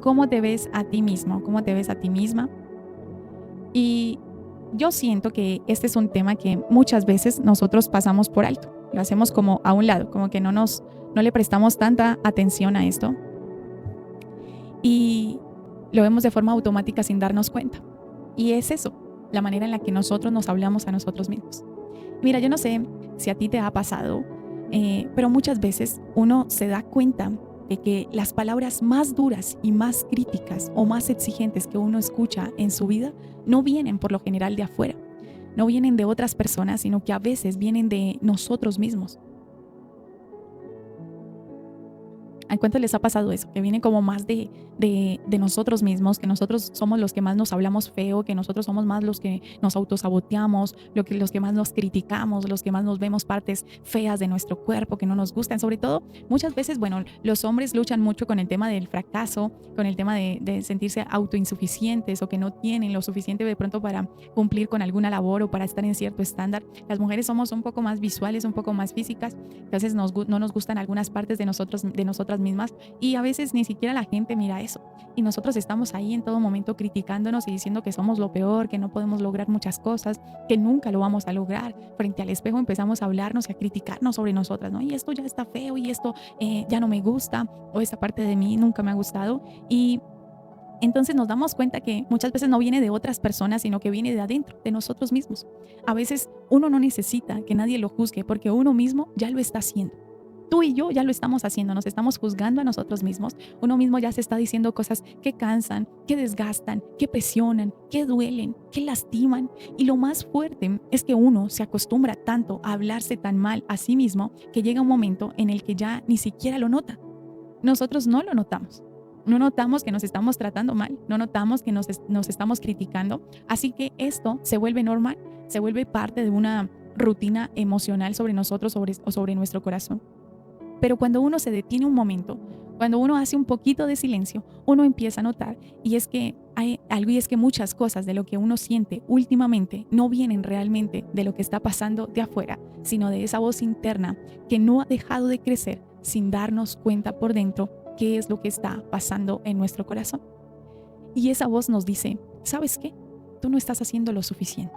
cómo te ves a ti mismo, cómo te ves a ti misma. Y yo siento que este es un tema que muchas veces nosotros pasamos por alto, lo hacemos como a un lado, como que no le prestamos tanta atención a esto y lo vemos de forma automática sin darnos cuenta. Y es eso, la manera en la que nosotros nos hablamos a nosotros mismos. Mira, yo no sé si a ti te ha pasado, pero muchas veces uno se da cuenta de que las palabras más duras y más críticas o más exigentes que uno escucha en su vida no vienen por lo general de afuera, no vienen de otras personas, sino que a veces vienen de nosotros mismos. ¿A cuántos les ha pasado eso? Que viene como más de nosotros mismos, que nosotros somos los que más nos hablamos feo, que nosotros somos más los que nos autosaboteamos, los que más nos criticamos, los que más nos vemos partes feas de nuestro cuerpo que no nos gustan. Sobre todo, muchas veces, bueno, los hombres luchan mucho con el tema del fracaso, con el tema de sentirse autoinsuficientes o que no tienen lo suficiente de pronto para cumplir con alguna labor o para estar en cierto estándar. Las mujeres somos un poco más visuales, un poco más físicas, entonces no nos gustan algunas partes de nosotras mismas y a veces ni siquiera la gente mira eso y nosotros estamos ahí en todo momento criticándonos y diciendo que somos lo peor, que no podemos lograr muchas cosas, que nunca lo vamos a lograr. Frente al espejo empezamos a hablarnos y a criticarnos sobre nosotras, ¿no? Y esto ya está feo y esto ya no me gusta o esta parte de mí nunca me ha gustado y entonces nos damos cuenta que muchas veces no viene de otras personas, sino que viene de adentro, de nosotros mismos. A veces uno no necesita que nadie lo juzgue porque uno mismo ya lo está haciendo. Tú y yo ya lo estamos haciendo, nos estamos juzgando a nosotros mismos. Uno mismo ya se está diciendo cosas que cansan, que desgastan, que presionan, que duelen, que lastiman. Y lo más fuerte es que uno se acostumbra tanto a hablarse tan mal a sí mismo que llega un momento en el que ya ni siquiera lo nota. Nosotros no lo notamos. No notamos que nos estamos tratando mal, no notamos que nos estamos criticando. Así que esto se vuelve normal, se vuelve parte de una rutina emocional sobre nosotros o sobre nuestro corazón. Pero cuando uno se detiene un momento, cuando uno hace un poquito de silencio, uno empieza a notar y es que hay algo y es que muchas cosas de lo que uno siente últimamente no vienen realmente de lo que está pasando de afuera, sino de esa voz interna que no ha dejado de crecer sin darnos cuenta por dentro qué es lo que está pasando en nuestro corazón. Y esa voz nos dice, ¿sabes qué? Tú no estás haciendo lo suficiente.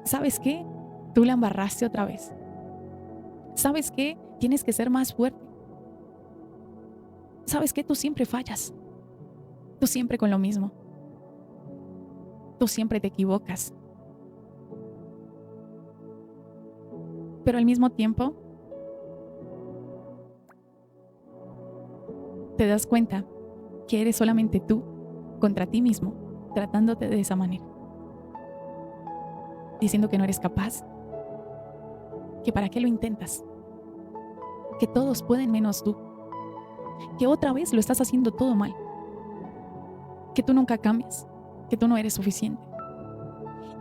¿Sabes qué? Tú la embarraste otra vez. ¿Sabes qué? Tienes que ser más fuerte. ¿Sabes qué? Tú siempre fallas. Tú siempre con lo mismo. Tú siempre te equivocas. Pero al mismo tiempo, te das cuenta que eres solamente tú contra ti mismo, tratándote de esa manera. Diciendo que no eres capaz, que para qué lo intentas, que todos pueden menos tú, que otra vez lo estás haciendo todo mal, que tú nunca cambias, que tú no eres suficiente.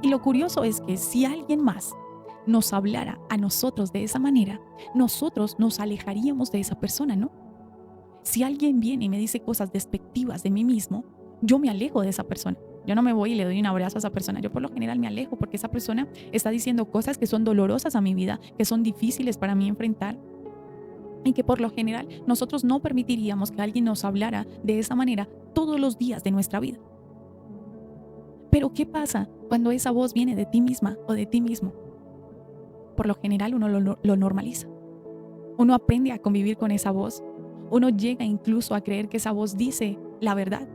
Y lo curioso es que si alguien más nos hablara a nosotros de esa manera, nosotros nos alejaríamos de esa persona, ¿no? Si alguien viene y me dice cosas despectivas de mí mismo, yo me alejo de esa persona. Yo no me voy y le doy un abrazo a esa persona. Yo por lo general me alejo porque esa persona está diciendo cosas que son dolorosas a mi vida, que son difíciles para mí enfrentar y que por lo general nosotros no permitiríamos que alguien nos hablara de esa manera todos los días de nuestra vida. Pero ¿qué pasa cuando esa voz viene de ti misma o de ti mismo? Por lo general uno lo normaliza. Uno aprende a convivir con esa voz. Uno llega incluso a creer que esa voz dice la verdad.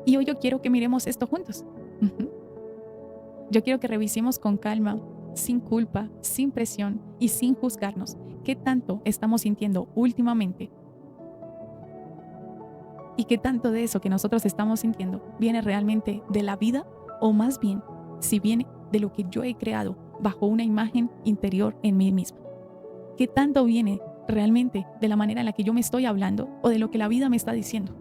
Y hoy yo quiero que miremos esto juntos. Yo quiero que revisemos con calma, sin culpa, sin presión y sin juzgarnos qué tanto estamos sintiendo últimamente y qué tanto de eso que nosotros estamos sintiendo viene realmente de la vida o más bien si viene de lo que yo he creado bajo una imagen interior en mí misma. ¿Qué tanto viene realmente de la manera en la que yo me estoy hablando o de lo que la vida me está diciendo?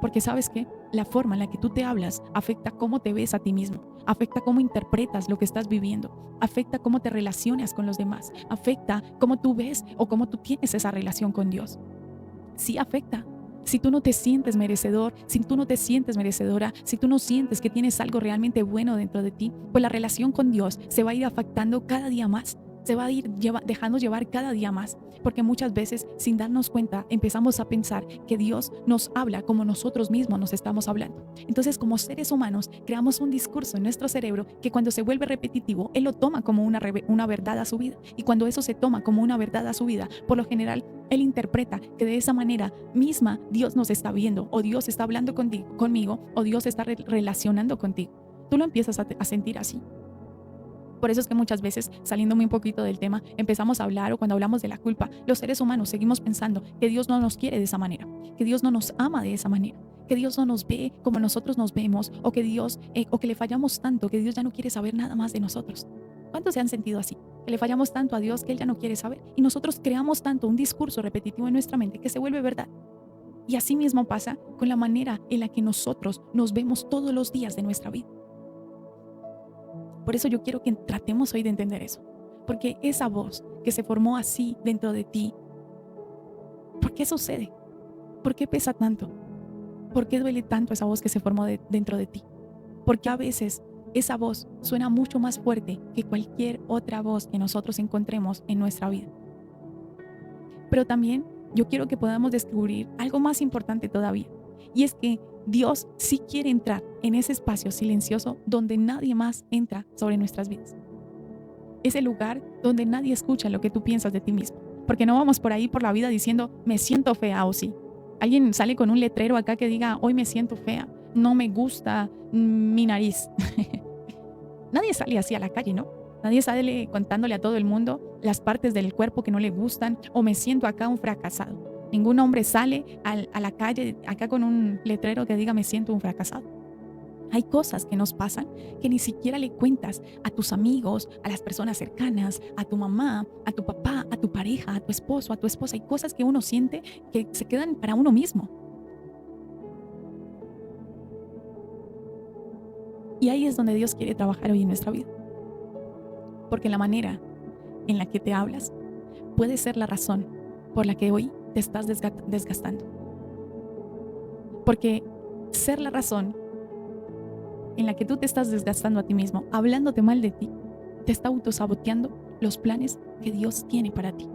Porque ¿sabes qué? La forma en la que tú te hablas afecta cómo te ves a ti mismo, afecta cómo interpretas lo que estás viviendo, afecta cómo te relacionas con los demás, afecta cómo tú ves o cómo tú tienes esa relación con Dios. Sí afecta. Si tú no te sientes merecedor, si tú no te sientes merecedora, si tú no sientes que tienes algo realmente bueno dentro de ti, pues la relación con Dios se va a ir afectando cada día más. se va a ir dejando llevar cada día más, porque muchas veces sin darnos cuenta empezamos a pensar que Dios nos habla como nosotros mismos nos estamos hablando. Entonces, como seres humanos creamos un discurso en nuestro cerebro que cuando se vuelve repetitivo, Él lo toma como una verdad a su vida, y cuando eso se toma como una verdad a su vida, por lo general Él interpreta que de esa manera misma Dios nos está viendo, o Dios está hablando conmigo, o Dios está relacionando contigo. Tú lo empiezas a sentir así. Por eso es que muchas veces, saliéndome un poquito del tema, empezamos a hablar, o cuando hablamos de la culpa, los seres humanos seguimos pensando que Dios no nos quiere de esa manera, que Dios no nos ama de esa manera, que Dios no nos ve como nosotros nos vemos, o que o que le fallamos tanto, que Dios ya no quiere saber nada más de nosotros. ¿Cuántos se han sentido así? Que le fallamos tanto a Dios que Él ya no quiere saber. Y nosotros creamos tanto un discurso repetitivo en nuestra mente que se vuelve verdad. Y así mismo pasa con la manera en la que nosotros nos vemos todos los días de nuestra vida. Por eso yo quiero que tratemos hoy de entender eso. Porque esa voz que se formó así dentro de ti, ¿por qué sucede? ¿Por qué pesa tanto? ¿Por qué duele tanto esa voz que se formó dentro de ti? Porque a veces esa voz suena mucho más fuerte que cualquier otra voz que nosotros encontremos en nuestra vida. Pero también yo quiero que podamos descubrir algo más importante todavía. Y es que Dios sí quiere entrar en ese espacio silencioso donde nadie más entra sobre nuestras vidas. Ese lugar donde nadie escucha lo que tú piensas de ti mismo. Porque no vamos por ahí por la vida diciendo, me siento fea o sí. Alguien sale con un letrero acá que diga, hoy me siento fea, no me gusta mi nariz. Nadie sale así a la calle, ¿no? Nadie sale contándole a todo el mundo las partes del cuerpo que no le gustan, o me siento acá un fracasado. Ningún hombre sale a la calle acá con un letrero que diga me siento un fracasado. Hay cosas que nos pasan que ni siquiera le cuentas a tus amigos, a las personas cercanas, a tu mamá, a tu papá, a tu pareja, a tu esposo, a tu esposa. Hay cosas que uno siente que se quedan para uno mismo. Y ahí es donde Dios quiere trabajar hoy en nuestra vida. Porque la manera en la que te hablas puede ser la razón por la que hoy te estás desgastando. Porque ser la razón en la que tú te estás desgastando a ti mismo, hablándote mal de ti, te está autosaboteando los planes que Dios tiene para ti.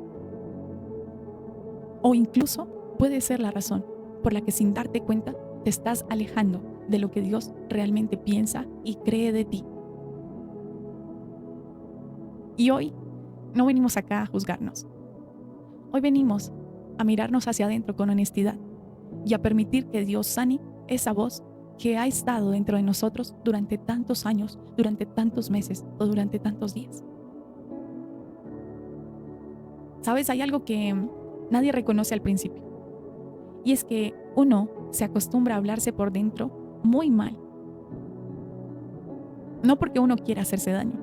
O incluso puede ser la razón por la que sin darte cuenta te estás alejando de lo que Dios realmente piensa y cree de ti. Y hoy no venimos acá a juzgarnos. Hoy venimos a mirarnos hacia adentro con honestidad y a permitir que Dios sane esa voz que ha estado dentro de nosotros durante tantos años, durante tantos meses o durante tantos días. ¿Sabes? Hay algo que nadie reconoce al principio. Y es que uno se acostumbra a hablarse por dentro muy mal. No porque uno quiera hacerse daño,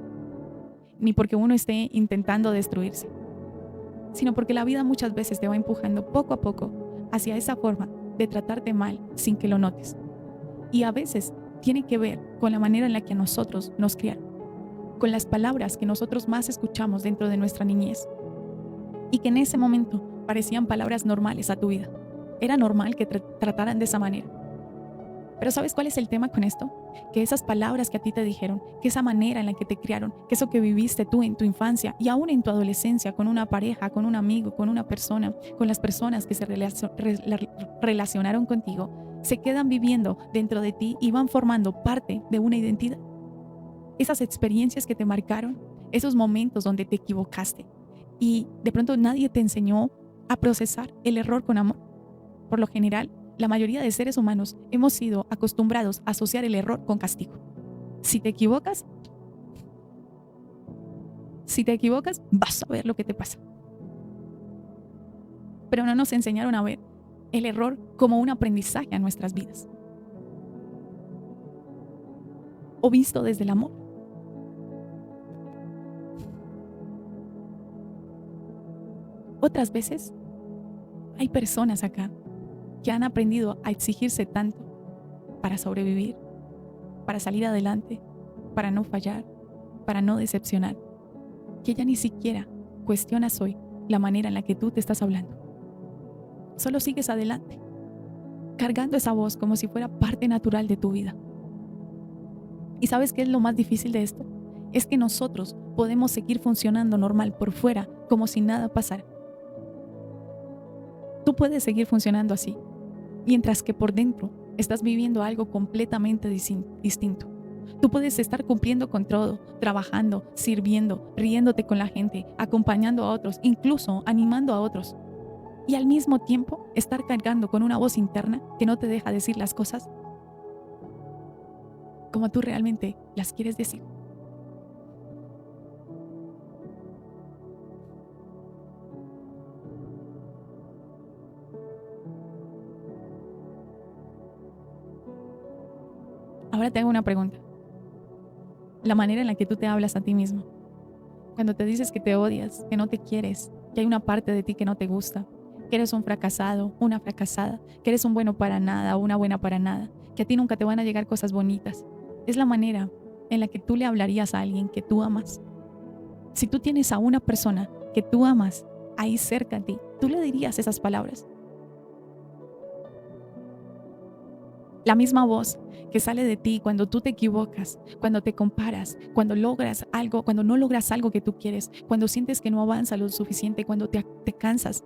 ni porque uno esté intentando destruirse, sino porque la vida muchas veces te va empujando poco a poco hacia esa forma de tratarte mal sin que lo notes. Y a veces tiene que ver con la manera en la que a nosotros nos criaron, con las palabras que nosotros más escuchamos dentro de nuestra niñez y que en ese momento parecían palabras normales a tu vida. Era normal que trataran de esa manera. Pero ¿sabes cuál es el tema con esto? Que esas palabras que a ti te dijeron, que esa manera en la que te criaron, que eso que viviste tú en tu infancia y aún en tu adolescencia con una pareja, con un amigo, con una persona, con las personas que se relacionaron contigo, se quedan viviendo dentro de ti y van formando parte de una identidad. Esas experiencias que te marcaron, esos momentos donde te equivocaste y de pronto nadie te enseñó a procesar el error con amor. Por lo general, la mayoría de seres humanos hemos sido acostumbrados a asociar el error con castigo. Si te equivocas, vas a ver lo que te pasa. Pero no nos enseñaron a ver el error como un aprendizaje a nuestras vidas. O visto desde el amor. Otras veces, hay personas acá que han aprendido a exigirse tanto para sobrevivir, para salir adelante, para no fallar, para no decepcionar, que ya ni siquiera cuestionas hoy la manera en la que tú te estás hablando. Solo sigues adelante, cargando esa voz como si fuera parte natural de tu vida. ¿Y sabes qué es lo más difícil de esto? Es que nosotros podemos seguir funcionando normal por fuera, como si nada pasara. Tú puedes seguir funcionando así, mientras que por dentro estás viviendo algo completamente distinto. Tú puedes estar cumpliendo con todo, trabajando, sirviendo, riéndote con la gente, acompañando a otros, incluso animando a otros. Y al mismo tiempo estar cargando con una voz interna que no te deja decir las cosas como tú realmente las quieres decir. Ahora te hago una pregunta. La manera en la que tú te hablas a ti mismo, cuando te dices que te odias, que no te quieres, que hay una parte de ti que no te gusta, que eres un fracasado, una fracasada, que eres un bueno para nada o una buena para nada, que a ti nunca te van a llegar cosas bonitas. Es la manera en la que tú le hablarías a alguien que tú amas. Si tú tienes a una persona que tú amas ahí cerca de ti, tú le dirías esas palabras. La misma voz que sale de ti cuando tú te equivocas, cuando te comparas, cuando logras algo, cuando no logras algo que tú quieres, cuando sientes que no avanza lo suficiente, cuando te cansas.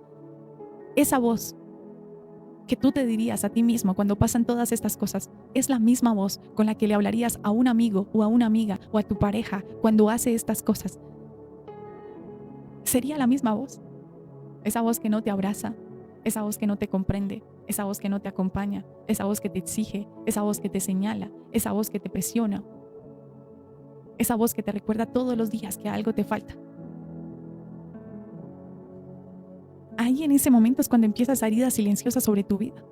Esa voz que tú te dirías a ti mismo cuando pasan todas estas cosas es la misma voz con la que le hablarías a un amigo o a una amiga o a tu pareja cuando hace estas cosas. Sería la misma voz. Esa voz que no te abraza, esa voz que no te comprende, esa voz que no te acompaña, esa voz que te exige, esa voz que te señala, esa voz que te presiona, esa voz que te recuerda todos los días que algo te falta. Ahí en ese momento es cuando empiezas heridas silenciosas sobre tu vida.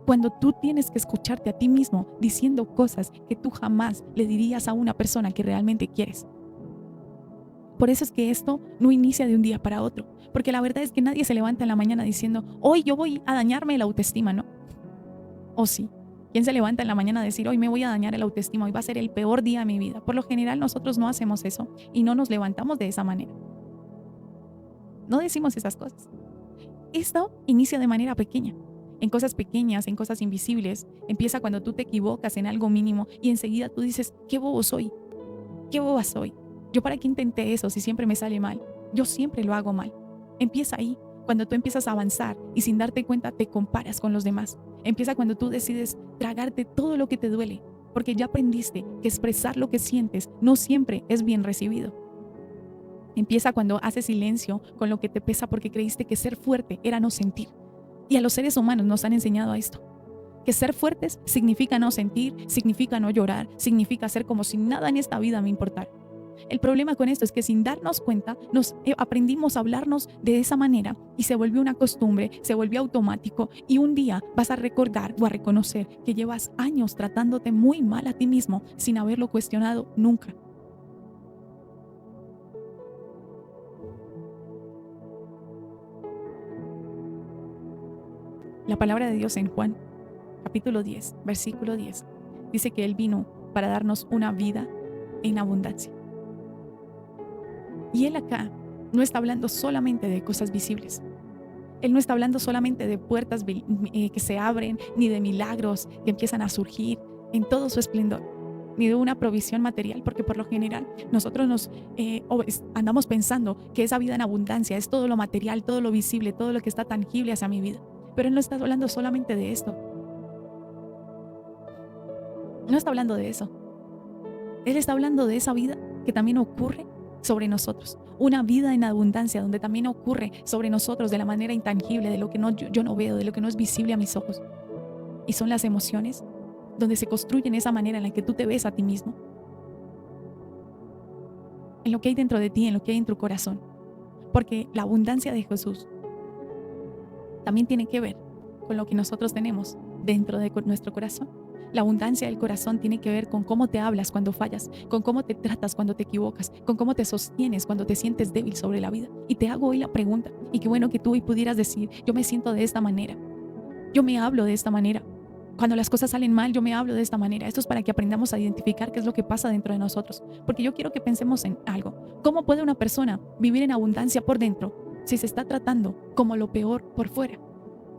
Cuando tú tienes que escucharte a ti mismo diciendo cosas que tú jamás le dirías a una persona que realmente quieres. Por eso es que esto no inicia de un día para otro. Porque la verdad es que nadie se levanta en la mañana diciendo, hoy yo voy a dañarme la autoestima, ¿no? ¿O sí? ¿Quién se levanta en la mañana a decir, hoy me voy a dañar el autoestima, hoy va a ser el peor día de mi vida? Por lo general nosotros no hacemos eso y no nos levantamos de esa manera. No decimos esas cosas. Esto inicia de manera pequeña, en cosas pequeñas, en cosas invisibles. Empieza cuando tú te equivocas en algo mínimo y enseguida tú dices, qué bobo soy, qué boba soy. ¿Yo para qué intenté eso si siempre me sale mal? Yo siempre lo hago mal. Empieza ahí, cuando tú empiezas a avanzar y sin darte cuenta te comparas con los demás. Empieza cuando tú decides tragarte todo lo que te duele, porque ya aprendiste que expresar lo que sientes no siempre es bien recibido. Empieza cuando haces silencio con lo que te pesa porque creíste que ser fuerte era no sentir. Y a los seres humanos nos han enseñado a esto. Que ser fuertes significa no sentir, significa no llorar, significa ser como si nada en esta vida me importara. El problema con esto es que sin darnos cuenta nos aprendimos a hablarnos de esa manera y se volvió una costumbre, se volvió automático y un día vas a recordar o a reconocer que llevas años tratándote muy mal a ti mismo sin haberlo cuestionado nunca. La palabra de Dios en Juan, capítulo 10, versículo 10, dice que Él vino para darnos una vida en abundancia. Y Él acá no está hablando solamente de cosas visibles. Él no está hablando solamente de puertas que se abren, ni de milagros que empiezan a surgir en todo su esplendor, ni de una provisión material, porque por lo general nosotros andamos pensando que esa vida en abundancia es todo lo material, todo lo visible, todo lo que está tangible hacia mi vida. Pero Él no está hablando solamente de esto. No está hablando de eso. Él está hablando de esa vida que también ocurre sobre nosotros. Una vida en abundancia donde también ocurre sobre nosotros de la manera intangible, de lo que yo no veo, de lo que no es visible a mis ojos. Y son las emociones donde se construyen esa manera en la que tú te ves a ti mismo. En lo que hay dentro de ti, en lo que hay en tu corazón. Porque la abundancia de Jesús también tiene que ver con lo que nosotros tenemos dentro de nuestro corazón. La abundancia del corazón tiene que ver con cómo te hablas cuando fallas, con cómo te tratas cuando te equivocas, con cómo te sostienes cuando te sientes débil sobre la vida. Y te hago hoy la pregunta, y qué bueno que tú hoy pudieras decir, yo me siento de esta manera, yo me hablo de esta manera. Cuando las cosas salen mal, yo me hablo de esta manera. Esto es para que aprendamos a identificar qué es lo que pasa dentro de nosotros. Porque yo quiero que pensemos en algo. ¿Cómo puede una persona vivir en abundancia por dentro si se está tratando como lo peor por fuera?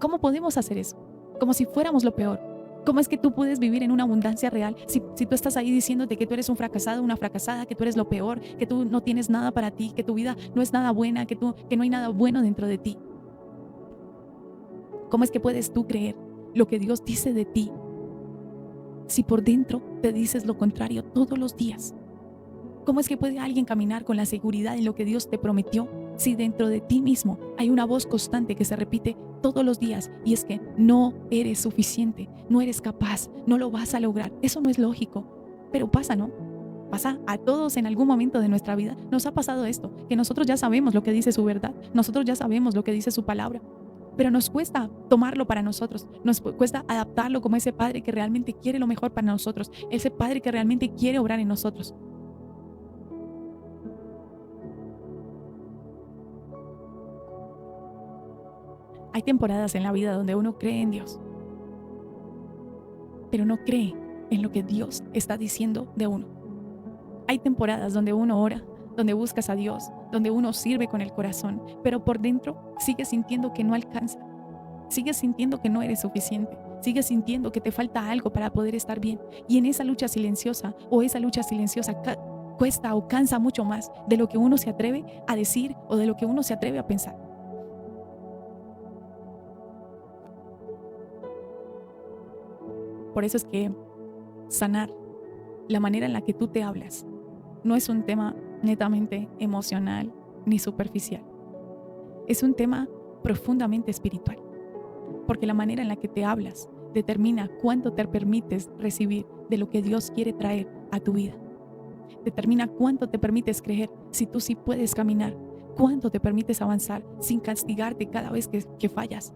¿Cómo podemos hacer eso? Como si fuéramos lo peor. ¿Cómo es que tú puedes vivir en una abundancia real si tú estás ahí diciéndote que tú eres un fracasado, una fracasada, que tú eres lo peor, que tú no tienes nada para ti, que tu vida no es nada buena, que no hay nada bueno dentro de ti? ¿Cómo es que puedes tú creer lo que Dios dice de ti si por dentro te dices lo contrario todos los días? ¿Cómo es que puede alguien caminar con la seguridad en lo que Dios te prometió si dentro de ti mismo hay una voz constante que se repite todos los días y es que no eres suficiente, no eres capaz, no lo vas a lograr? Eso no es lógico, pero pasa, ¿no? Pasa a todos en algún momento de nuestra vida. Nos ha pasado esto, que nosotros ya sabemos lo que dice su verdad, nosotros ya sabemos lo que dice su palabra, pero nos cuesta tomarlo para nosotros, nos cuesta adaptarlo como ese padre que realmente quiere lo mejor para nosotros, ese padre que realmente quiere obrar en nosotros. Hay temporadas en la vida donde uno cree en Dios, pero no cree en lo que Dios está diciendo de uno. Hay temporadas donde uno ora, donde buscas a Dios, donde uno sirve con el corazón, pero por dentro sigues sintiendo que no alcanza, sigues sintiendo que no eres suficiente, sigues sintiendo que te falta algo para poder estar bien. Y en esa lucha silenciosa cuesta o cansa mucho más de lo que uno se atreve a decir o de lo que uno se atreve a pensar. Por eso es que sanar, la manera en la que tú te hablas, no es un tema netamente emocional ni superficial. Es un tema profundamente espiritual, porque la manera en la que te hablas determina cuánto te permites recibir de lo que Dios quiere traer a tu vida. Determina cuánto te permites creer si tú sí puedes caminar, cuánto te permites avanzar sin castigarte cada vez que fallas.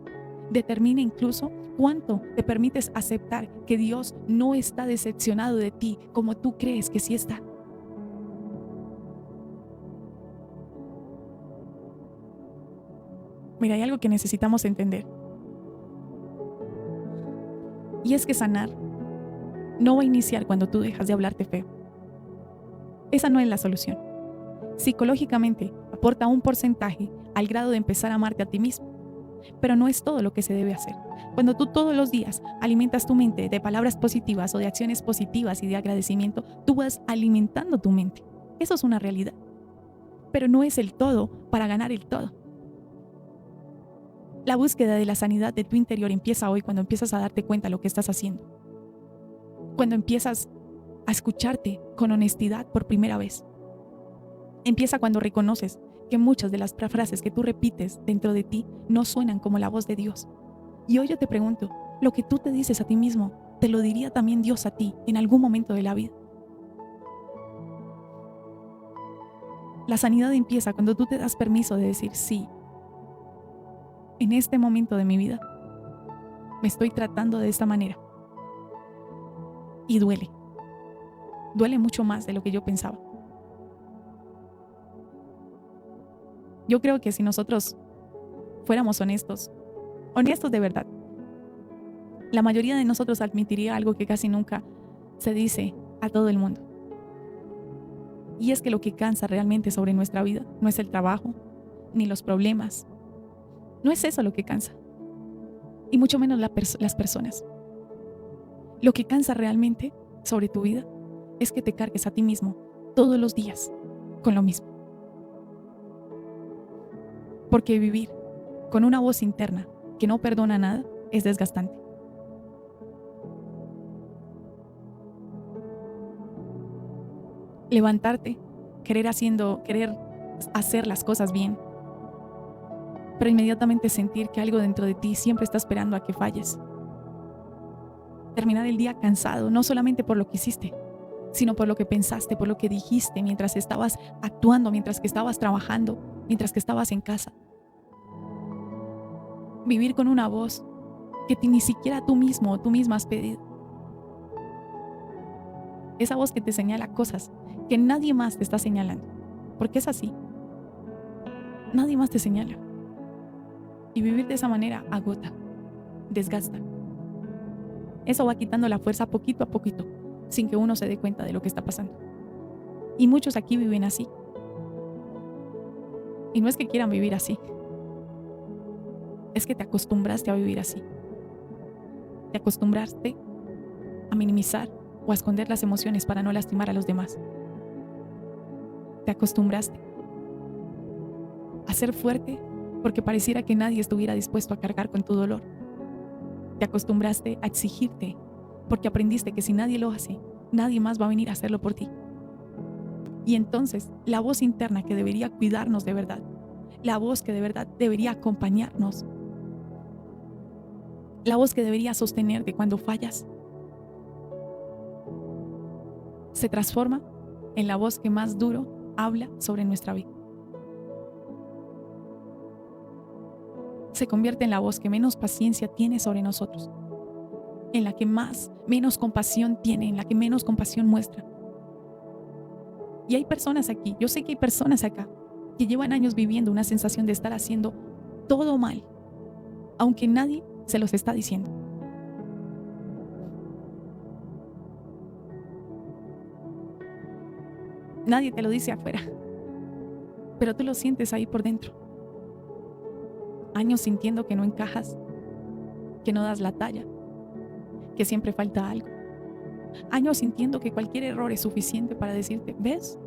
Determina incluso cuánto te permites aceptar que Dios no está decepcionado de ti como tú crees que sí está. Mira, hay algo que necesitamos entender. Y es que sanar no va a iniciar cuando tú dejas de hablarte feo. Esa no es la solución. Psicológicamente aporta un porcentaje al grado de empezar a amarte a ti mismo, pero no es todo lo que se debe hacer. Cuando tú todos los días alimentas tu mente de palabras positivas o de acciones positivas y de agradecimiento, tú vas alimentando tu mente. Eso es una realidad, pero no es el todo para ganar el todo. La búsqueda de la sanidad de tu interior empieza hoy cuando empiezas a darte cuenta de lo que estás haciendo. Cuando empiezas a escucharte con honestidad por primera vez. Empieza cuando reconoces que muchas de las frases que tú repites dentro de ti no suenan como la voz de Dios. Y hoy yo te pregunto, lo que tú te dices a ti mismo, ¿te lo diría también Dios a ti en algún momento de la vida? La sanidad empieza cuando tú te das permiso de decir sí. En este momento de mi vida me estoy tratando de esta manera. Y duele. Duele mucho más de lo que yo pensaba. Yo creo que si nosotros fuéramos honestos de verdad, la mayoría de nosotros admitiría algo que casi nunca se dice a todo el mundo. Y es que lo que cansa realmente sobre nuestra vida no es el trabajo, ni los problemas. No es eso lo que cansa. Y mucho menos las personas. Lo que cansa realmente sobre tu vida es que te cargues a ti mismo todos los días con lo mismo. Porque vivir con una voz interna que no perdona nada es desgastante. Levantarte, querer hacer las cosas bien, pero inmediatamente sentir que algo dentro de ti siempre está esperando a que falles. Terminar el día cansado, no solamente por lo que hiciste, sino por lo que pensaste, por lo que dijiste mientras estabas actuando, mientras que estabas trabajando, mientras que estabas en casa. Vivir con una voz que ni siquiera tú mismo o tú misma has pedido. Esa voz que te señala cosas que nadie más te está señalando, porque es así. Nadie más te señala. Y vivir de esa manera agota, desgasta. Eso va quitando la fuerza poquito a poquito, sin que uno se dé cuenta de lo que está pasando. Y muchos aquí viven así. Y no es que quieran vivir así, es que te acostumbraste a vivir así. Te acostumbraste a minimizar o a esconder las emociones para no lastimar a los demás. Te acostumbraste a ser fuerte porque pareciera que nadie estuviera dispuesto a cargar con tu dolor. Te acostumbraste a exigirte porque aprendiste que si nadie lo hace, nadie más va a venir a hacerlo por ti. Y entonces, la voz interna que debería cuidarnos de verdad, la voz que de verdad debería acompañarnos, la voz que debería sostenerte cuando fallas, se transforma en la voz que más duro habla sobre nuestra vida. Se convierte en la voz que menos paciencia tiene sobre nosotros, en la que menos compasión tiene, en la que menos compasión muestra. Y hay personas aquí, yo sé que hay personas acá que llevan años viviendo una sensación de estar haciendo todo mal, aunque nadie se los está diciendo. Nadie te lo dice afuera, pero tú lo sientes ahí por dentro. Años sintiendo que no encajas, que no das la talla, que siempre falta algo. Años sintiendo que cualquier error es suficiente para decirte, ¿ves?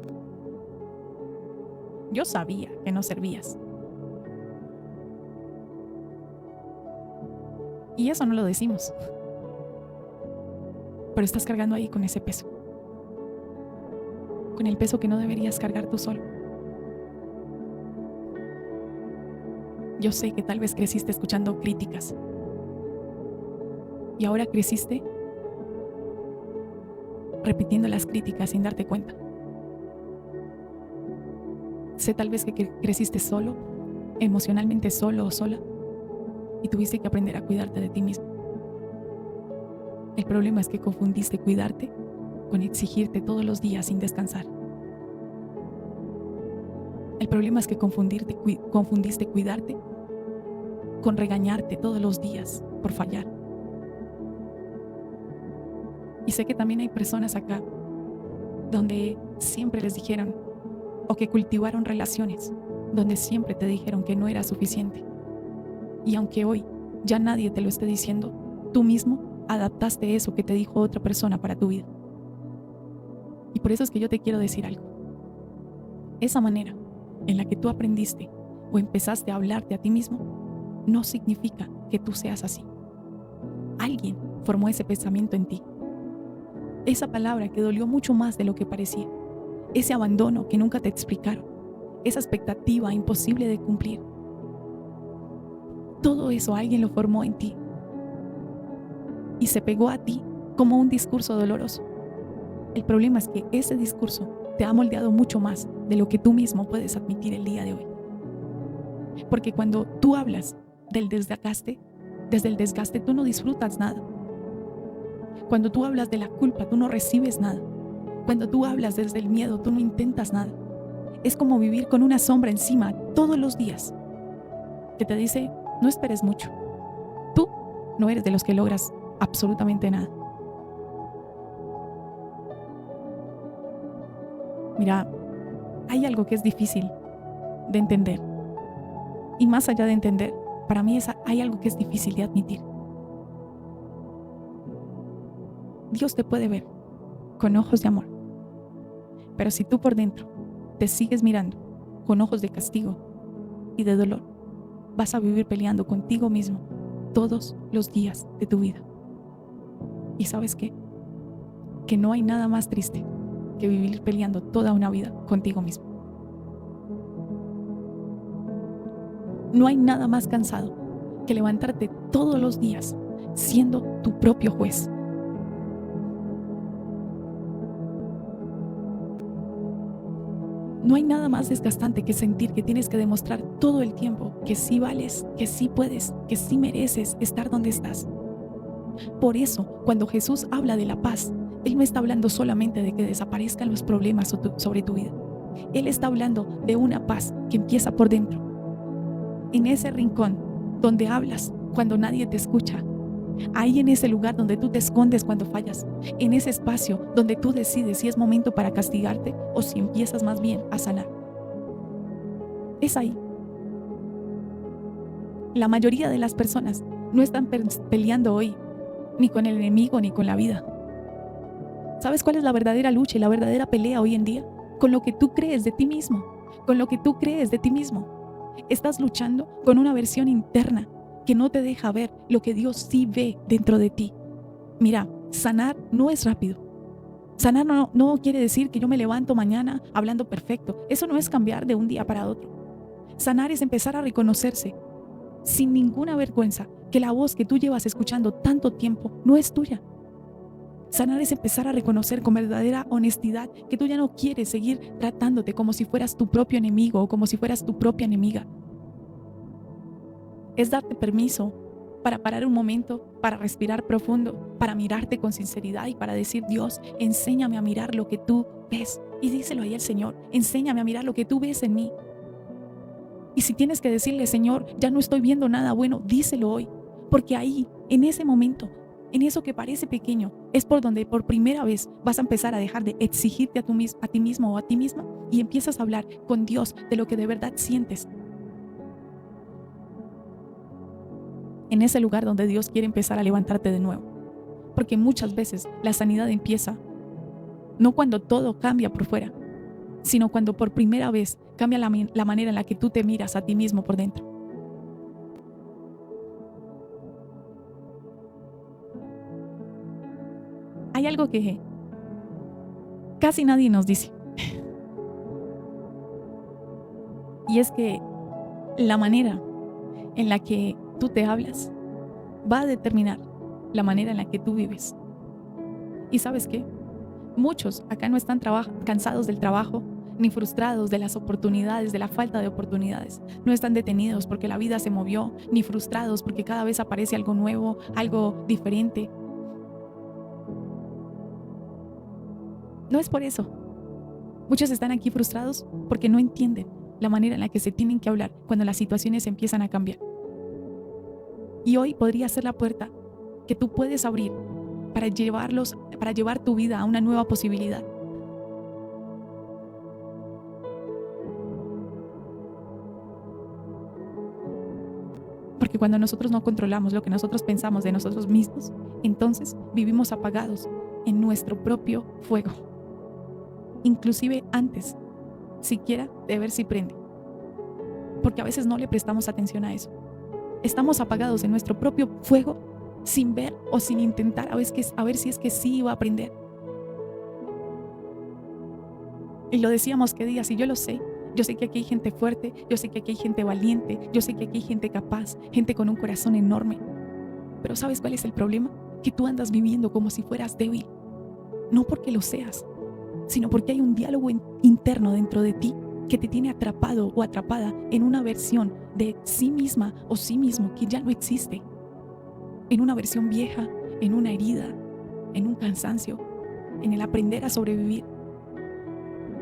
Yo sabía que no servías. Y eso no lo decimos. Pero estás cargando ahí con ese peso. Con el peso que no deberías cargar tú solo. Yo sé que tal vez creciste escuchando críticas. Y ahora creciste repitiendo las críticas sin darte cuenta. Sé tal vez que creciste solo, emocionalmente solo o sola, y tuviste que aprender a cuidarte de ti mismo. El problema es que confundiste cuidarte con exigirte todos los días sin descansar. El problema es que confundiste cuidarte con regañarte todos los días por fallar. Y sé que también hay personas acá donde siempre les dijeron o que cultivaron relaciones donde siempre te dijeron que no era suficiente. Y aunque hoy ya nadie te lo esté diciendo, tú mismo adaptaste eso que te dijo otra persona para tu vida. Y por eso es que yo te quiero decir algo. Esa manera en la que tú aprendiste o empezaste a hablarte a ti mismo no significa que tú seas así. Alguien formó ese pensamiento en ti. Esa palabra que dolió mucho más de lo que parecía. Ese abandono que nunca te explicaron. Esa expectativa imposible de cumplir. Todo eso alguien lo formó en ti. Y se pegó a ti como un discurso doloroso. El problema es que ese discurso te ha moldeado mucho más de lo que tú mismo puedes admitir el día de hoy. Porque cuando tú hablas del desgaste, desde el desgaste tú no disfrutas nada. Cuando tú hablas de la culpa, tú no recibes nada. Cuando tú hablas desde el miedo, tú no intentas nada. Es como vivir con una sombra encima todos los días que te dice, no esperes mucho. Tú no eres de los que logras absolutamente nada. Mira, hay algo que es difícil de entender. Y más allá de entender, para mí hay algo que es difícil de admitir. Dios te puede ver con ojos de amor. Pero si tú por dentro te sigues mirando con ojos de castigo y de dolor, vas a vivir peleando contigo mismo todos los días de tu vida. ¿Y sabes qué? Que no hay nada más triste que vivir peleando toda una vida contigo mismo. No hay nada más cansado que levantarte todos los días siendo tu propio juez. No hay nada más desgastante que sentir que tienes que demostrar todo el tiempo que sí vales, que sí puedes, que sí mereces estar donde estás. Por eso, cuando Jesús habla de la paz, Él no está hablando solamente de que desaparezcan los problemas sobre tu vida. Él está hablando de una paz que empieza por dentro. En ese rincón donde hablas cuando nadie te escucha. Ahí en ese lugar donde tú te escondes cuando fallas. En ese espacio donde tú decides si es momento para castigarte o si empiezas más bien a sanar. Es ahí. La mayoría de las personas no están peleando hoy ni con el enemigo ni con la vida. ¿Sabes cuál es la verdadera lucha y la verdadera pelea hoy en día? Con lo que tú crees de ti mismo, con lo que tú crees de ti mismo. Estás luchando con una versión interna que no te deja ver lo que Dios sí ve dentro de ti. Mira, sanar no es rápido. Sanar no quiere decir que yo me levanto mañana hablando perfecto. Eso no es cambiar de un día para otro. Sanar es empezar a reconocerse sin ninguna vergüenza que la voz que tú llevas escuchando tanto tiempo no es tuya. Sanar es empezar a reconocer con verdadera honestidad que tú ya no quieres seguir tratándote como si fueras tu propio enemigo o como si fueras tu propia enemiga. Es darte permiso para parar un momento, para respirar profundo, para mirarte con sinceridad y para decir: Dios, enséñame a mirar lo que tú ves. Y díselo ahí al Señor: enséñame a mirar lo que tú ves en mí. Y si tienes que decirle: Señor, ya no estoy viendo nada bueno, díselo hoy. Porque ahí, en ese momento, en eso que parece pequeño, es por donde por primera vez vas a empezar a dejar de exigirte a ti mismo o a ti misma, y empiezas a hablar con Dios de lo que de verdad sientes. En ese lugar donde Dios quiere empezar a levantarte de nuevo. Porque muchas veces la sanidad empieza no cuando todo cambia por fuera, sino cuando por primera vez cambia la manera en la que tú te miras a ti mismo por dentro. Hay algo que casi nadie nos dice, y es que la manera en la que tú te hablas va a determinar la manera en la que tú vives. ¿Y sabes qué? Muchos acá no están cansados del trabajo, ni frustrados de las oportunidades, de la falta de oportunidades. No están detenidos porque la vida se movió, ni frustrados porque cada vez aparece algo nuevo, algo diferente. No es por eso. Muchos están aquí frustrados porque no entienden la manera en la que se tienen que hablar cuando las situaciones empiezan a cambiar. Y hoy podría ser la puerta que tú puedes abrir para llevar tu vida a una nueva posibilidad. Porque cuando nosotros no controlamos lo que nosotros pensamos de nosotros mismos, entonces vivimos apagados en nuestro propio fuego, inclusive antes siquiera de ver si prende, porque a veces no le prestamos atención a eso. Estamos apagados en nuestro propio fuego sin ver o sin intentar a ver si es que sí iba a prender. Y lo decíamos que días, y yo lo sé. Yo sé que aquí hay gente fuerte, yo sé que aquí hay gente valiente, yo sé que aquí hay gente capaz, gente con un corazón enorme. Pero ¿sabes cuál es el problema? Que tú andas viviendo como si fueras débil. No porque lo seas, sino porque hay un diálogo interno dentro de ti que te tiene atrapado o atrapada en una versión de sí misma o sí mismo que ya no existe. En una versión vieja, en una herida, en un cansancio, en el aprender a sobrevivir.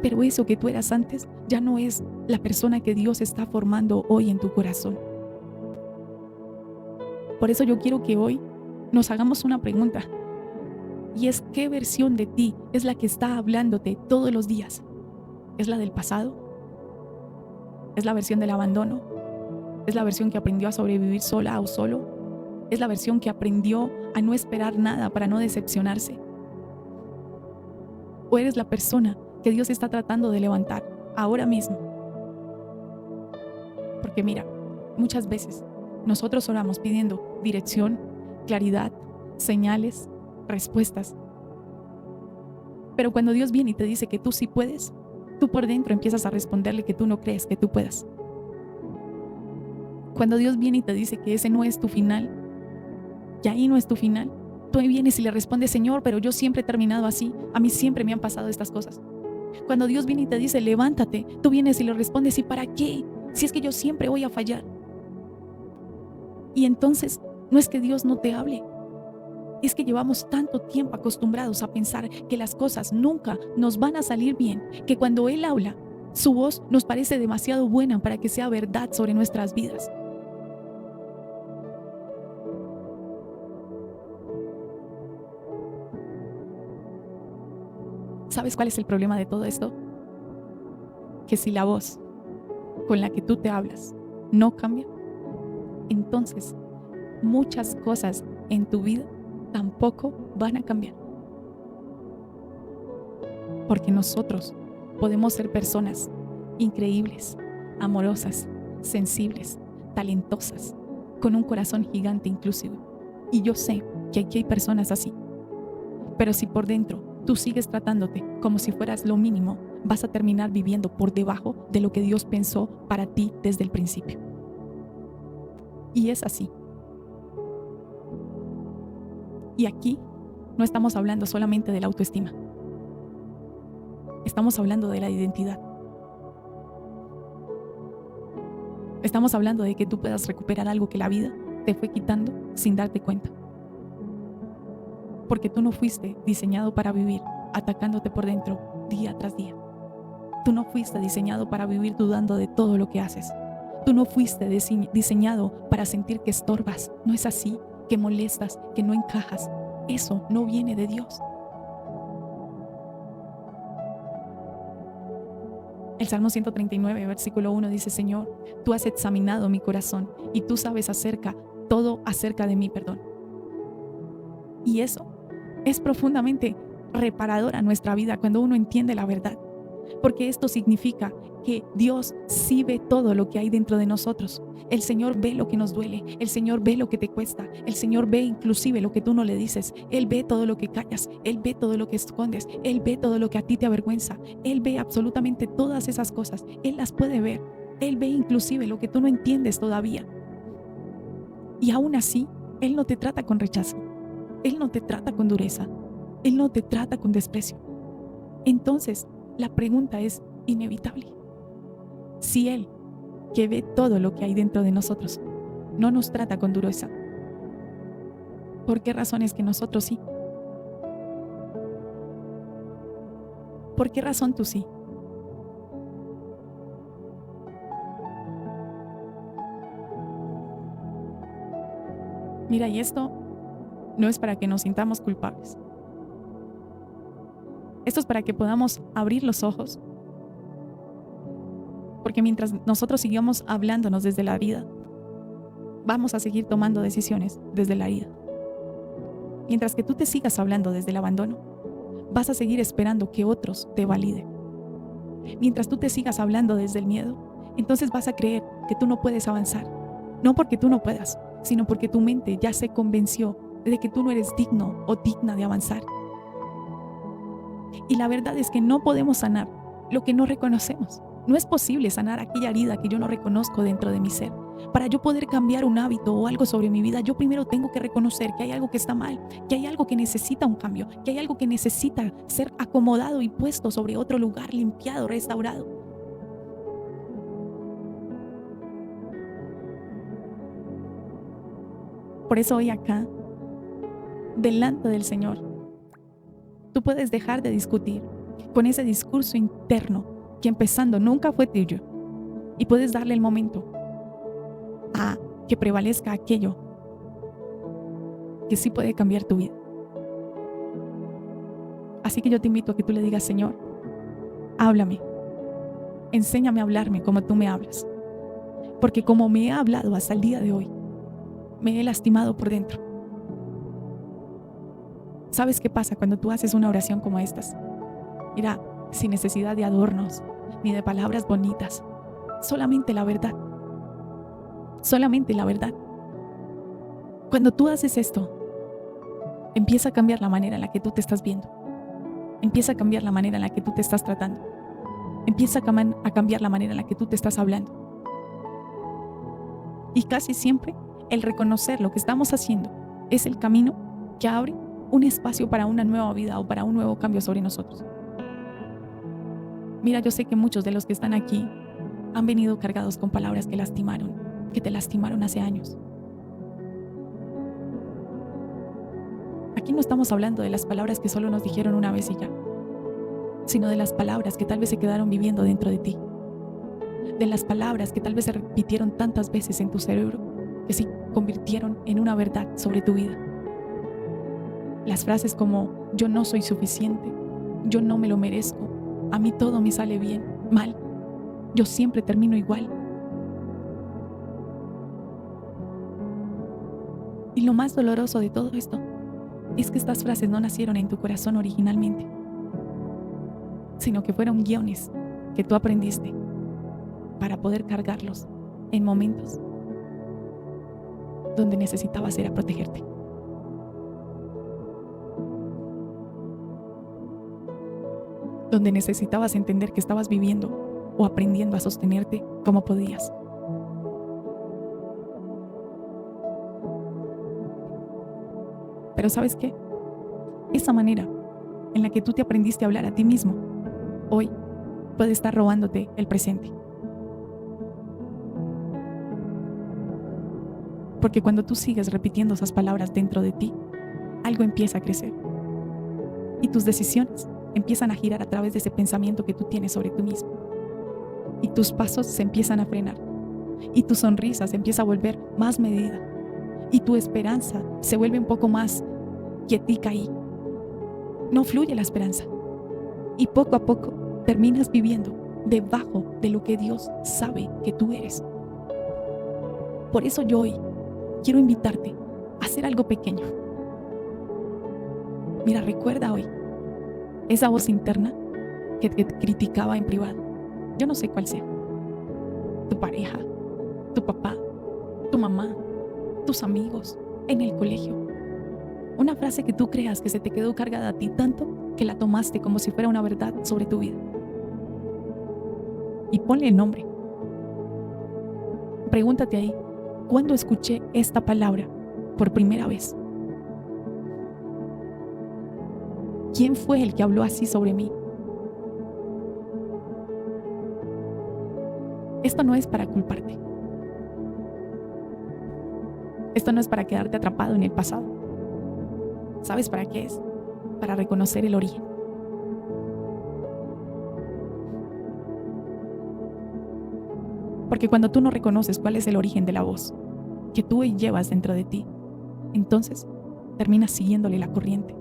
Pero eso que tú eras antes ya no es la persona que Dios está formando hoy en tu corazón. Por eso yo quiero que hoy nos hagamos una pregunta. Y es: ¿qué versión de ti es la que está hablándote todos los días? ¿Es la del pasado? ¿Es la versión del abandono? ¿Es la versión que aprendió a sobrevivir sola o solo? ¿Es la versión que aprendió a no esperar nada para no decepcionarse? ¿O eres la persona que Dios está tratando de levantar ahora mismo? Porque mira, muchas veces nosotros oramos pidiendo dirección, claridad, señales, respuestas. Pero cuando Dios viene y te dice que tú sí puedes, tú por dentro empiezas a responderle que tú no crees que tú puedas. Cuando Dios viene y te dice que ese no es tu final, y ahí no es tu final, tú ahí vienes y le respondes: Señor, pero yo siempre he terminado así, a mí siempre me han pasado estas cosas. Cuando Dios viene y te dice: levántate, tú vienes y le respondes: ¿y para qué? Si es que yo siempre voy a fallar. Y entonces no es que Dios no te hable, es que llevamos tanto tiempo acostumbrados a pensar que las cosas nunca nos van a salir bien, que cuando Él habla, su voz nos parece demasiado buena para que sea verdad sobre nuestras vidas. ¿Sabes cuál es el problema de todo esto? Que si la voz con la que tú te hablas no cambia, entonces muchas cosas en tu vida tampoco van a cambiar. Porque nosotros podemos ser personas increíbles, amorosas, sensibles, talentosas, con un corazón gigante inclusive. Y yo sé que aquí hay personas así. Pero si por dentro tú sigues tratándote como si fueras lo mínimo, vas a terminar viviendo por debajo de lo que Dios pensó para ti desde el principio. Y es así. Y aquí no estamos hablando solamente de la autoestima. Estamos hablando de la identidad. Estamos hablando de que tú puedas recuperar algo que la vida te fue quitando sin darte cuenta. Porque tú no fuiste diseñado para vivir atacándote por dentro día tras día. Tú no fuiste diseñado para vivir dudando de todo lo que haces. Tú no fuiste diseñado para sentir que estorbas. No es así, que molestas, que no encajas. Eso no viene de Dios. El Salmo 139, versículo 1 dice: Señor, tú has examinado mi corazón y tú sabes todo acerca de mí, perdón. Y eso es profundamente reparador a nuestra vida cuando uno entiende la verdad. Porque esto significa que Dios sí ve todo lo que hay dentro de nosotros. El Señor ve lo que nos duele, el Señor ve lo que te cuesta, el Señor ve inclusive lo que tú no le dices, Él ve todo lo que callas, Él ve todo lo que escondes, Él ve todo lo que a ti te avergüenza, Él ve absolutamente todas esas cosas, Él las puede ver, Él ve inclusive lo que tú no entiendes todavía. Y aún así, Él no te trata con rechazo, Él no te trata con dureza, Él no te trata con desprecio. Entonces, la pregunta es inevitable. Si Él, que ve todo lo que hay dentro de nosotros, no nos trata con dureza, ¿por qué razón es que nosotros sí? ¿Por qué razón tú sí? Mira, y esto no es para que nos sintamos culpables. Esto es para que podamos abrir los ojos. Porque mientras nosotros sigamos hablándonos desde la herida, vamos a seguir tomando decisiones desde la herida. Mientras que tú te sigas hablando desde el abandono, vas a seguir esperando que otros te validen. Mientras tú te sigas hablando desde el miedo, entonces vas a creer que tú no puedes avanzar. No porque tú no puedas, sino porque tu mente ya se convenció de que tú no eres digno o digna de avanzar. Y la verdad es que no podemos sanar lo que no reconocemos. No es posible sanar aquella herida que yo no reconozco dentro de mi ser. Para yo poder cambiar un hábito o algo sobre mi vida, yo primero tengo que reconocer que hay algo que está mal, que hay algo que necesita un cambio, que hay algo que necesita ser acomodado y puesto sobre otro lugar, limpiado, restaurado. Por eso hoy acá, delante del Señor, tú puedes dejar de discutir con ese discurso interno que empezando nunca fue tuyo, y puedes darle el momento a que prevalezca aquello que sí puede cambiar tu vida. Así que yo te invito a que tú le digas: Señor, háblame, enséñame a hablarme como tú me hablas, porque como me he hablado hasta el día de hoy, me he lastimado por dentro. ¿Sabes qué pasa cuando tú haces una oración como estas? Mira, sin necesidad de adornos ni de palabras bonitas, solamente la verdad. Solamente la verdad. Cuando tú haces esto, empieza a cambiar la manera en la que tú te estás viendo. Empieza a cambiar la manera en la que tú te estás tratando. Empieza a cambiar la manera en la que tú te estás hablando. Y casi siempre el reconocer lo que estamos haciendo es el camino que abre un espacio para una nueva vida o para un nuevo cambio sobre nosotros. Mira, yo sé que muchos de los que están aquí han venido cargados con palabras que lastimaron, que te lastimaron hace años. Aquí no estamos hablando de las palabras que solo nos dijeron una vez y ya, sino de las palabras que tal vez se quedaron viviendo dentro de ti, de las palabras que tal vez se repitieron tantas veces en tu cerebro que se convirtieron en una verdad sobre tu vida. Las frases como: yo no soy suficiente, yo no me lo merezco, a mí todo me sale bien, mal, yo siempre termino igual. Y lo más doloroso de todo esto es que estas frases no nacieron en tu corazón originalmente. sino que fueron guiones que tú aprendiste para poder cargarlos en momentos donde necesitabas ir a protegerte. Donde necesitabas entender que estabas viviendo o aprendiendo a sostenerte como podías. Pero ¿sabes qué? Esa manera en la que tú te aprendiste a hablar a ti mismo, hoy puede estar robándote el presente. Porque cuando tú sigues repitiendo esas palabras dentro de ti, algo empieza a crecer. Y tus decisiones empiezan a girar a través de ese pensamiento que tú tienes sobre ti mismo. Y tus pasos se empiezan a frenar. Y tu sonrisa se empieza a volver más medida. Y tu esperanza se vuelve un poco más quietica ahí. No fluye la esperanza. Y poco a poco terminas viviendo debajo de lo que Dios sabe que tú eres. Por eso yo hoy quiero invitarte a hacer algo pequeño. Mira, recuerda hoy esa voz interna que te criticaba en privado. Yo no sé cuál sea. Tu pareja, tu papá, tu mamá, tus amigos, en el colegio. Una frase que tú creas que se te quedó cargada a ti tanto que la tomaste como si fuera una verdad sobre tu vida. Y ponle el nombre. Pregúntate ahí, ¿cuándo escuché esta palabra por primera vez? ¿Quién fue el que habló así sobre mí? Esto no es para culparte. Esto no es para quedarte atrapado en el pasado. ¿Sabes para qué es? Para reconocer el origen. Porque cuando tú no reconoces cuál es el origen de la voz que tú llevas dentro de ti, entonces terminas siguiéndole la corriente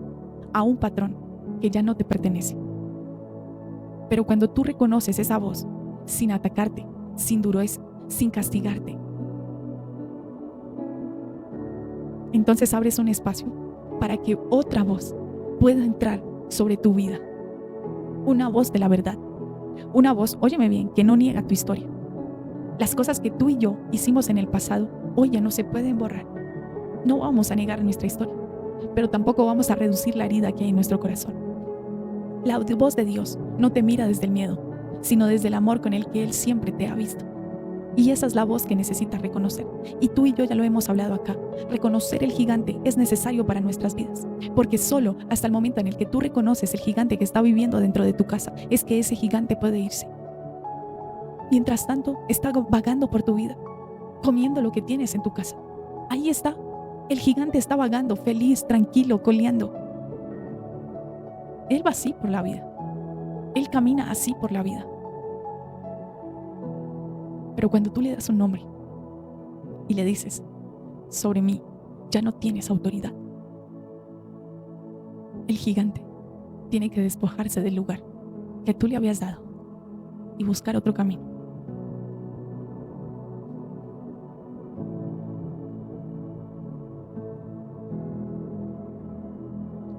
a un patrón que ya no te pertenece. Pero cuando tú reconoces esa voz sin atacarte, sin dureza, sin castigarte, entonces abres un espacio para que otra voz pueda entrar sobre tu vida. Una voz de la verdad. Una voz, óyeme bien, que no niega tu historia. Las cosas que tú y yo hicimos en el pasado, hoy ya no se pueden borrar. No vamos a negar nuestra historia, pero tampoco vamos a reducir la herida que hay en nuestro corazón. La voz de Dios no te mira desde el miedo, sino desde el amor con el que Él siempre te ha visto. Y esa es la voz que necesitas reconocer. Y tú y yo ya lo hemos hablado acá. Reconocer el gigante es necesario para nuestras vidas, porque solo hasta el momento en el que tú reconoces el gigante que está viviendo dentro de tu casa, es que ese gigante puede irse. Mientras tanto, está vagando por tu vida, comiendo lo que tienes en tu casa. Ahí está. El gigante está vagando, feliz, tranquilo, coleando. Él va así por la vida. Él camina así por la vida. Pero cuando tú le das un nombre y le dices, sobre mí ya no tienes autoridad, el gigante tiene que despojarse del lugar que tú le habías dado y buscar otro camino.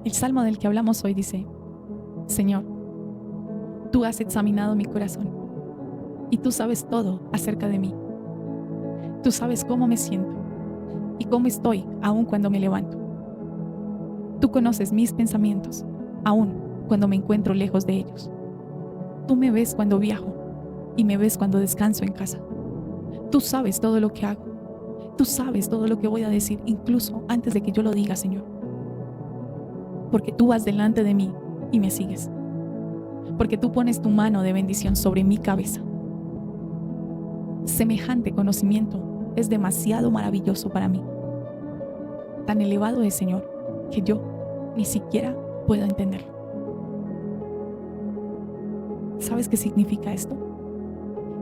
El salmo del que hablamos hoy dice, Señor, tú has examinado mi corazón y tú sabes todo acerca de mí. Tú sabes cómo me siento y cómo estoy aun cuando me levanto. Tú conoces mis pensamientos, aun cuando me encuentro lejos de ellos. Tú me ves cuando viajo y me ves cuando descanso en casa. Tú sabes todo lo que hago. Tú sabes todo lo que voy a decir, incluso antes de que yo lo diga, Señor. Porque tú vas delante de mí y me sigues. Porque tú pones tu mano de bendición sobre mi cabeza. Semejante conocimiento es demasiado maravilloso para mí. Tan elevado es, Señor, que yo ni siquiera puedo entenderlo. ¿Sabes qué significa esto?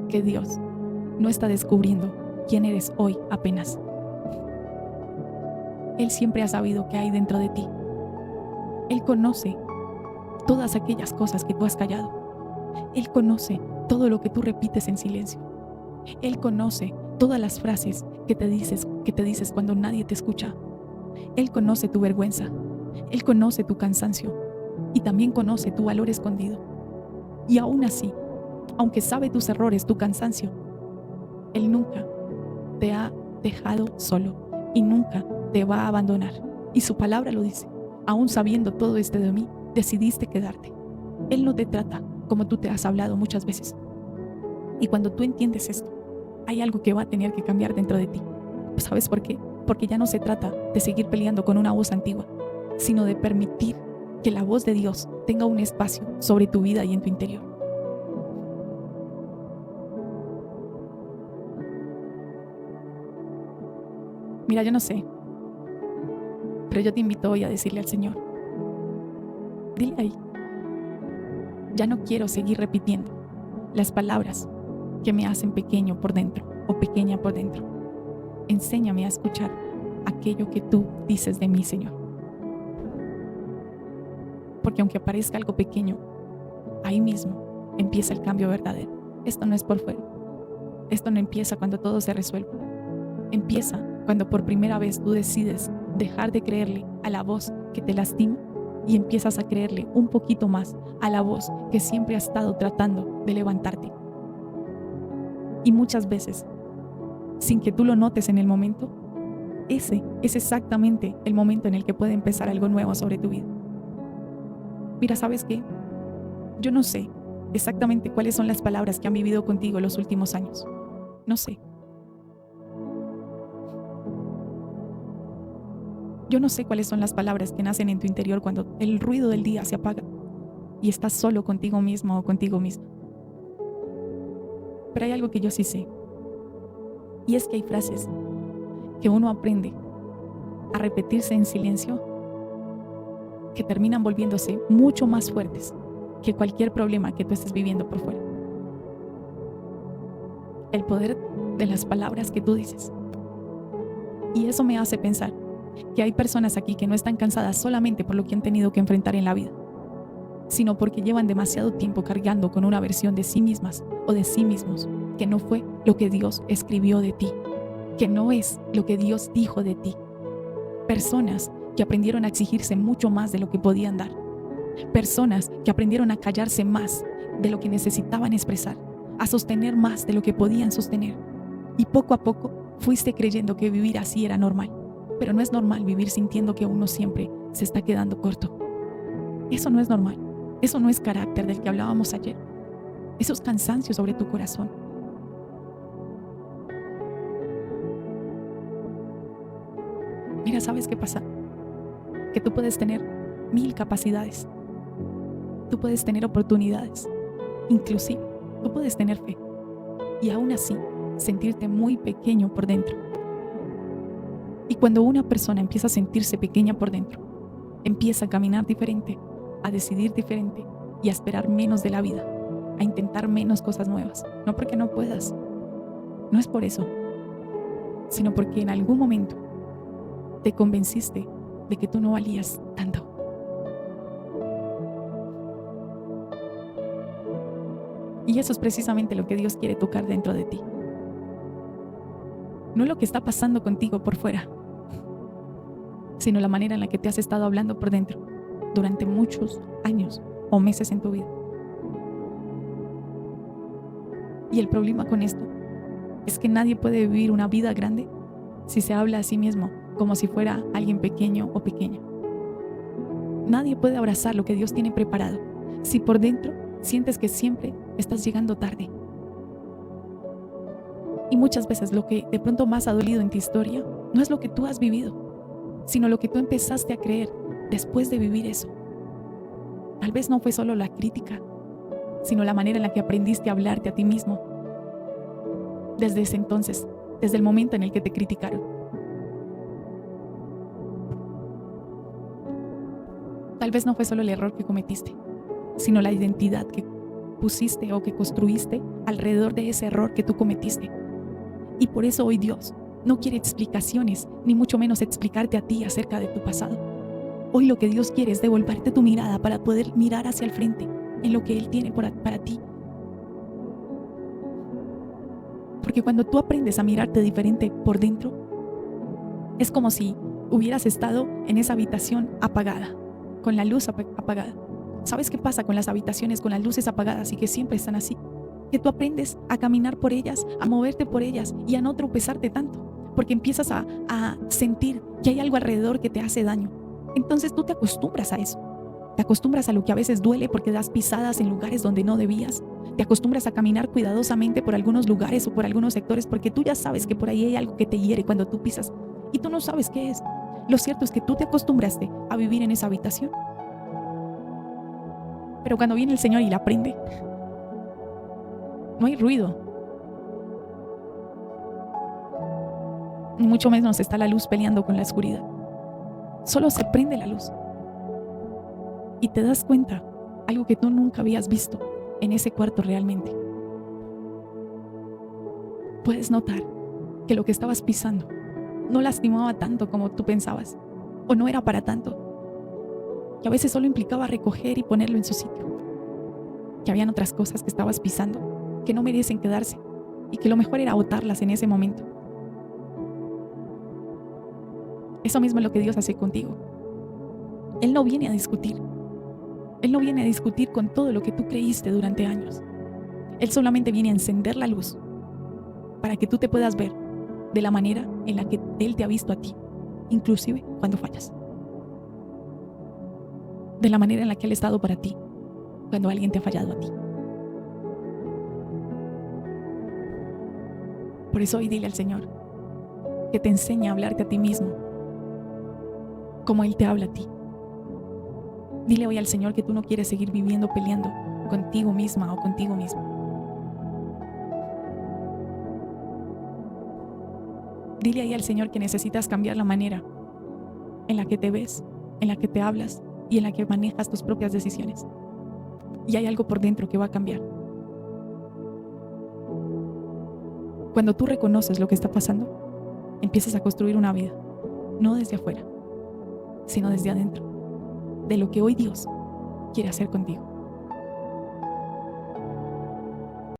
Que Dios no está descubriendo quién eres hoy apenas. Él siempre ha sabido qué hay dentro de ti. Él conoce todas aquellas cosas que tú has callado. Él conoce todo lo que tú repites en silencio. Él conoce todas las frases que te dices cuando nadie te escucha. Él conoce tu vergüenza. Él conoce tu cansancio. Y también conoce tu valor escondido. Y aún así, aunque sabe tus errores, tu cansancio, Él nunca te ha dejado solo y nunca te va a abandonar. Y su palabra lo dice. Aún sabiendo todo esto de mí, decidiste quedarte. Él no te trata como tú te has hablado muchas veces. Y cuando tú entiendes esto, hay algo que va a tener que cambiar dentro de ti. ¿Sabes por qué? Porque ya no se trata de seguir peleando con una voz antigua, sino de permitir que la voz de Dios tenga un espacio sobre tu vida y en tu interior. Mira, yo no sé, pero yo te invito hoy a decirle al Señor, dile ahí, ya no quiero seguir repitiendo las palabras que me hacen pequeño por dentro o pequeña por dentro. Enséñame a escuchar aquello que tú dices de mí, Señor. Porque aunque parezca algo pequeño, ahí mismo empieza el cambio verdadero. Esto no es por fuera. Esto no empieza cuando todo se resuelve. Empieza cuando por primera vez tú decides dejar de creerle a la voz que te lastima y empiezas a creerle un poquito más a la voz que siempre ha estado tratando de levantarte. Y muchas veces, sin que tú lo notes en el momento, ese es exactamente el momento en el que puede empezar algo nuevo sobre tu vida. Mira, ¿sabes qué? Yo no sé exactamente cuáles son las palabras que han vivido contigo los últimos años. No sé. Yo no sé cuáles son las palabras que nacen en tu interior cuando el ruido del día se apaga y estás solo contigo mismo o contigo mismo. Pero hay algo que yo sí sé. Y es que hay frases que uno aprende a repetirse en silencio que terminan volviéndose mucho más fuertes que cualquier problema que tú estés viviendo por fuera. El poder de las palabras que tú dices. Y eso me hace pensar que hay personas aquí que no están cansadas solamente por lo que han tenido que enfrentar en la vida, sino porque llevan demasiado tiempo cargando con una versión de sí mismas o de sí mismos que no fue lo que Dios escribió de ti, que no es lo que Dios dijo de ti. Personas que aprendieron a exigirse mucho más de lo que podían dar. Personas que aprendieron a callarse más de lo que necesitaban expresar, a sostener más de lo que podían sostener. Y poco a poco fuiste creyendo que vivir así era normal. Pero no es normal vivir sintiendo que uno siempre se está quedando corto. Eso no es normal. Eso no es carácter del que hablábamos ayer. Eso es cansancio sobre tu corazón. Mira, ¿sabes qué pasa? Que tú puedes tener 1000 capacidades. Tú puedes tener oportunidades. Inclusive, tú puedes tener fe. Y aún así, sentirte muy pequeño por dentro. Y cuando una persona empieza a sentirse pequeña por dentro, empieza a caminar diferente, a decidir diferente y a esperar menos de la vida, a intentar menos cosas nuevas. No porque no puedas, no es por eso, sino porque en algún momento te convenciste de que tú no valías tanto. Y eso es precisamente lo que Dios quiere tocar dentro de ti. No lo que está pasando contigo por fuera, sino la manera en la que te has estado hablando por dentro durante muchos años o meses en tu vida. Y el problema con esto es que nadie puede vivir una vida grande si se habla a sí mismo como si fuera alguien pequeño o pequeña. Nadie puede abrazar lo que Dios tiene preparado si por dentro sientes que siempre estás llegando tarde. Y muchas veces lo que de pronto más ha dolido en tu historia no es lo que tú has vivido, sino lo que tú empezaste a creer después de vivir eso. Tal vez no fue solo la crítica, sino la manera en la que aprendiste a hablarte a ti mismo. Desde ese entonces, desde el momento en el que te criticaron. Tal vez no fue solo el error que cometiste, sino la identidad que pusiste o que construiste alrededor de ese error que tú cometiste. Y por eso hoy Dios no quiere explicaciones, ni mucho menos explicarte a ti acerca de tu pasado. Hoy lo que Dios quiere es devolverte tu mirada para poder mirar hacia el frente en lo que Él tiene para ti. Porque cuando tú aprendes a mirarte diferente por dentro, es como si hubieras estado en esa habitación apagada, con la luz apagada. ¿Sabes qué pasa con las habitaciones con las luces apagadas y que siempre están así? Que tú aprendes a caminar por ellas, a moverte por ellas y a no tropezarte tanto, porque empiezas a sentir que hay algo alrededor que te hace daño. Entonces tú te acostumbras a eso. Te acostumbras a lo que a veces duele porque das pisadas en lugares donde no debías. Te acostumbras a caminar cuidadosamente por algunos lugares o por algunos sectores porque tú ya sabes que por ahí hay algo que te hiere cuando tú pisas y tú no sabes qué es. Lo cierto es que tú te acostumbraste a vivir en esa habitación. Pero cuando viene el Señor y la prende, no hay ruido, ni mucho menos está la luz peleando con la oscuridad. Solo se prende la luz. Y te das cuenta, algo que tú nunca habías visto en ese cuarto realmente. Puedes notar que lo que estabas pisando no lastimaba tanto como tú pensabas, o no era para tanto, que a veces solo implicaba recoger y ponerlo en su sitio, que habían otras cosas que estabas pisando que no merecen quedarse y que lo mejor era botarlas en ese momento. Eso mismo es lo que Dios hace contigo. Él no viene a discutir. Él no viene a discutir con todo lo que tú creíste durante años. Él solamente viene a encender la luz para que tú te puedas ver de la manera en la que Él te ha visto a ti, inclusive cuando fallas. De la manera en la que Él ha estado para ti cuando alguien te ha fallado a ti. Por eso hoy dile al Señor que te enseñe a hablarte a ti mismo como Él te habla a ti. Dile hoy al Señor que tú no quieres seguir viviendo peleando contigo misma o contigo mismo. Dile ahí al Señor que necesitas cambiar la manera en la que te ves, en la que te hablas y en la que manejas tus propias decisiones. Y hay algo por dentro que va a cambiar. Cuando tú reconoces lo que está pasando, empiezas a construir una vida, no desde afuera, sino desde adentro, de lo que hoy Dios quiere hacer contigo.